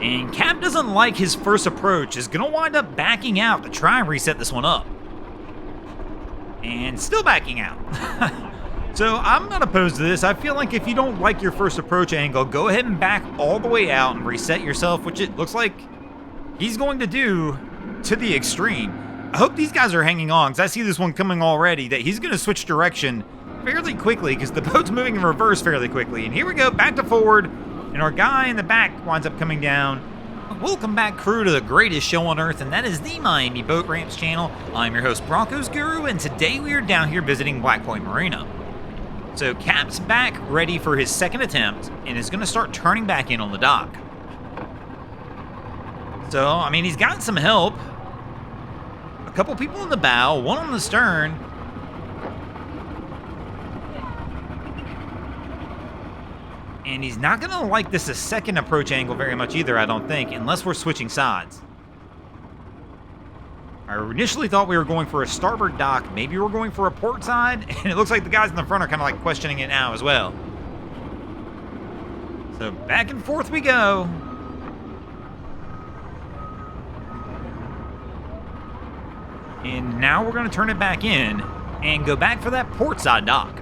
And Cap doesn't like his first approach, is going to wind up backing out to try and reset this one up. And still backing out. So I'm not opposed to this. I feel like if you don't like your first approach angle, go ahead and back all the way out and reset yourself, which it looks like he's going to do to the extreme. I hope these guys are hanging on, because I see this one coming already, that he's going to switch direction fairly quickly, because the boat's moving in reverse fairly quickly. And here we go, back to forward, and our guy in the back winds up coming down. Welcome back, crew, to the greatest show on earth, and that is the Miami Boat Ramps channel. I'm your host, Broncos Guru, and today we are down here visiting Point Marina. So Cap's back ready for his second attempt, and is going to start turning back in on the dock. So, I mean, he's got some help. A couple people in the bow, one on the stern. And he's not going to like this a second approach angle very much either, I don't think, unless we're switching sides. I initially thought we were going for a starboard dock. Maybe we're going for a port side, and it looks like the guys in the front are kind of like questioning it now as well. So back and forth we go. And now we're going to turn it back in and go back for that port side dock.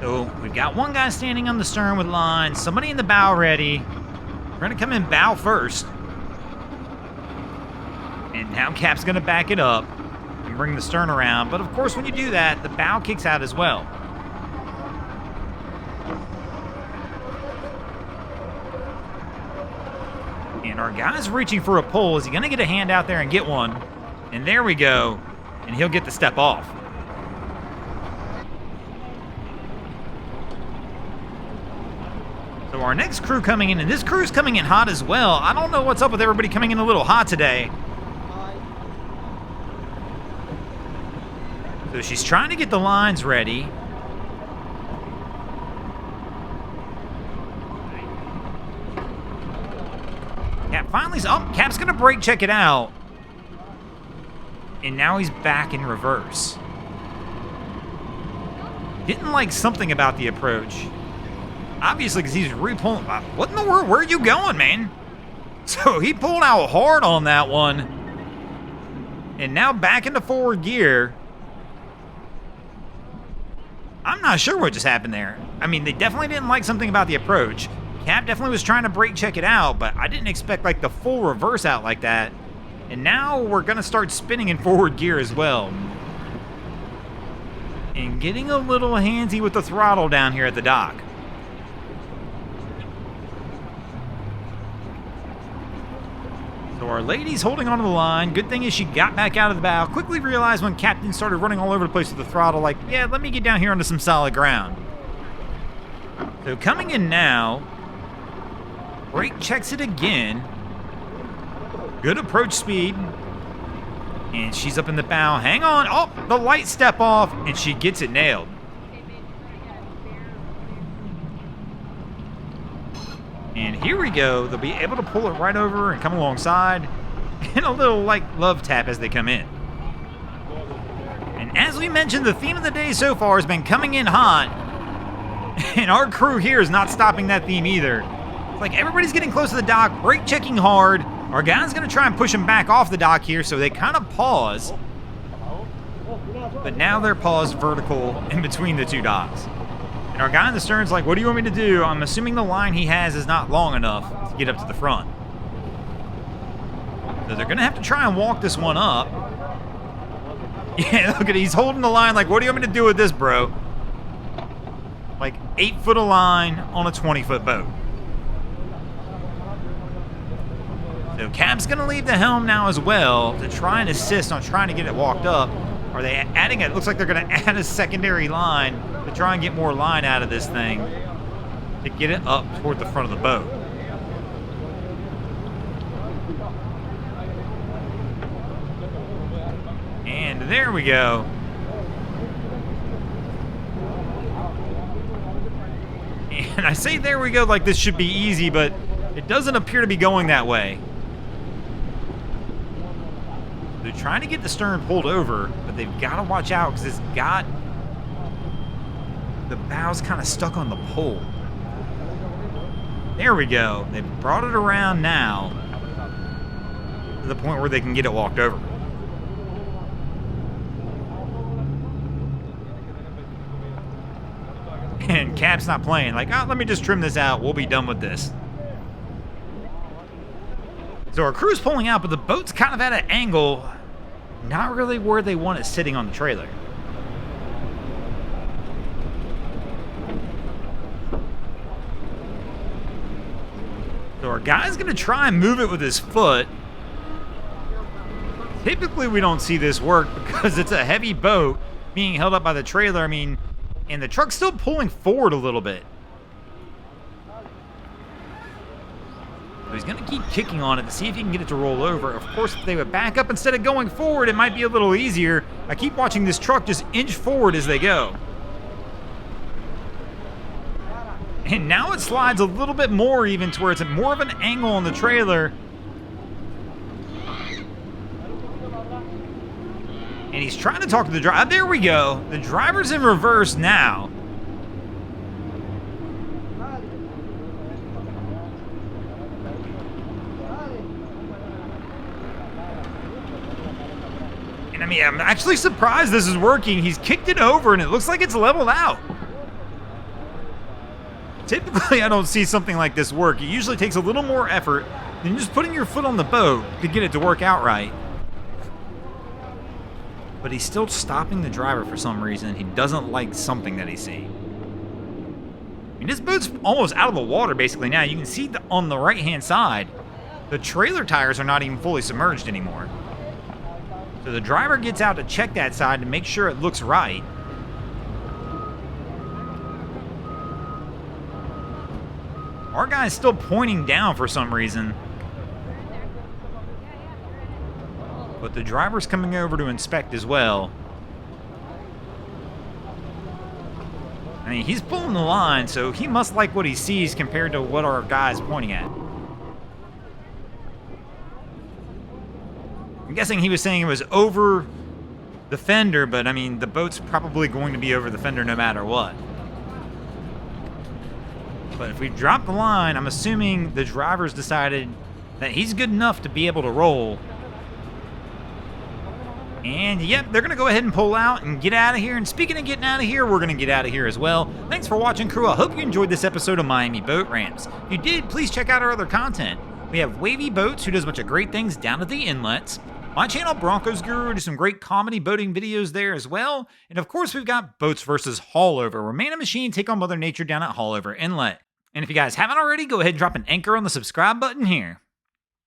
So we've got one guy standing on the stern with line, somebody in the bow ready. We're going to come in bow first. And now Cap's going to back it up and bring the stern around. But of course, when you do that, the bow kicks out as well. And our guy's reaching for a pole. Is he going to get a hand out there and get one? And there we go. And he'll get the step off. So our next crew coming in, and this crew's coming in hot as well. I don't know what's up with everybody coming in a little hot today. So she's trying to get the lines ready. Cap finally's up. Cap's going to brake check it out. And now he's back in reverse. Didn't like something about the approach. Obviously, because he's re-pulling. What in the world? Where are you going, man? So he pulled out hard on that one. And now back into forward gear. I'm not sure what just happened there. I mean, they definitely didn't like something about the approach. Cap definitely was trying to brake check it out, but I didn't expect like the full reverse out like that. And now we're going to start spinning in forward gear as well. And getting a little handsy with the throttle down here at the dock. So our lady's holding onto the line. Good thing is she got back out of the bow. Quickly realized when Captain started running all over the place with the throttle, like, yeah, let me get down here onto some solid ground. So coming in now, brake checks it again. Good approach speed. And she's up in the bow. Hang on. Oh, the light step off, and she gets it nailed. And here we go. They'll be able to pull it right over and come alongside. And a little, like, love tap as they come in. And as we mentioned, the theme of the day so far has been coming in hot. And our crew here is not stopping that theme either. It's like everybody's getting close to the dock, brake checking hard. Our guy's going to try and push them back off the dock here, so they kind of pause. But now they're paused vertical in between the two docks. And our guy in the stern's like, what do you want me to do? I'm assuming the line he has is not long enough to get up to the front. So they're going to have to try and walk this one up. Yeah, look at it. He's holding the line like, what do you want me to do with this, bro? Like 8 foot of line on a 20-foot boat. So Cap's going to leave the helm now as well to try and assist on trying to get it walked up. Are they adding it? Looks like they're going to add a secondary line to try and get more line out of this thing to get it up toward the front of the boat. And there we go. And I say there we go like this should be easy, but it doesn't appear to be going that way. They're trying to get the stern pulled over, but they've got to watch out because it's got the bow's kind of stuck on the pole. There we go. They've brought it around now to the point where they can get it walked over. And Cap's not playing. Like, oh, let me just trim this out. We'll be done with this. So our crew's pulling out, but the boat's kind of at an angle. Not really where they want it sitting on the trailer. So our guy's going to try and move it with his foot. Typically, we don't see this work because it's a heavy boat being held up by the trailer. I mean, and the truck's still pulling forward a little bit. So he's going to keep kicking on it to see if he can get it to roll over. Of course, if they would back up instead of going forward, it might be a little easier. I keep watching this truck just inch forward as they go. And now it slides a little bit more even to where it's at more of an angle on the trailer. And he's trying to talk to the driver. There we go. The driver's in reverse now. And I mean, I'm actually surprised this is working. He's kicked it over and it looks like it's leveled out. Typically, I don't see something like this work. It usually takes a little more effort than just putting your foot on the boat to get it to work out right. But he's still stopping the driver for some reason. He doesn't like something that he's seeing. I mean, this boat's almost out of the water basically now. You can see on the right-hand side, the trailer tires are not even fully submerged anymore. So the driver gets out to check that side to make sure it looks right. Our guy's still pointing down for some reason. But the driver's coming over to inspect as well. I mean, he's pulling the line, so he must like what he sees compared to what our guy's pointing at. I'm guessing he was saying it was over the fender, but I mean, the boat's probably going to be over the fender no matter what. But if we drop the line, I'm assuming the driver's decided that he's good enough to be able to roll. And yep, they're going to go ahead and pull out and get out of here. And speaking of getting out of here, we're going to get out of here as well. Thanks for watching, crew. I hope you enjoyed this episode of Miami Boat Ramps. If you did, please check out our other content. We have Wavy Boats, who does a bunch of great things down at the inlets. My channel, Broncos Guru, do some great comedy boating videos there as well. And of course, we've got Boats vs. Haulover, where man and machine take on Mother Nature down at Haulover Inlet. And if you guys haven't already, go ahead and drop an anchor on the subscribe button here.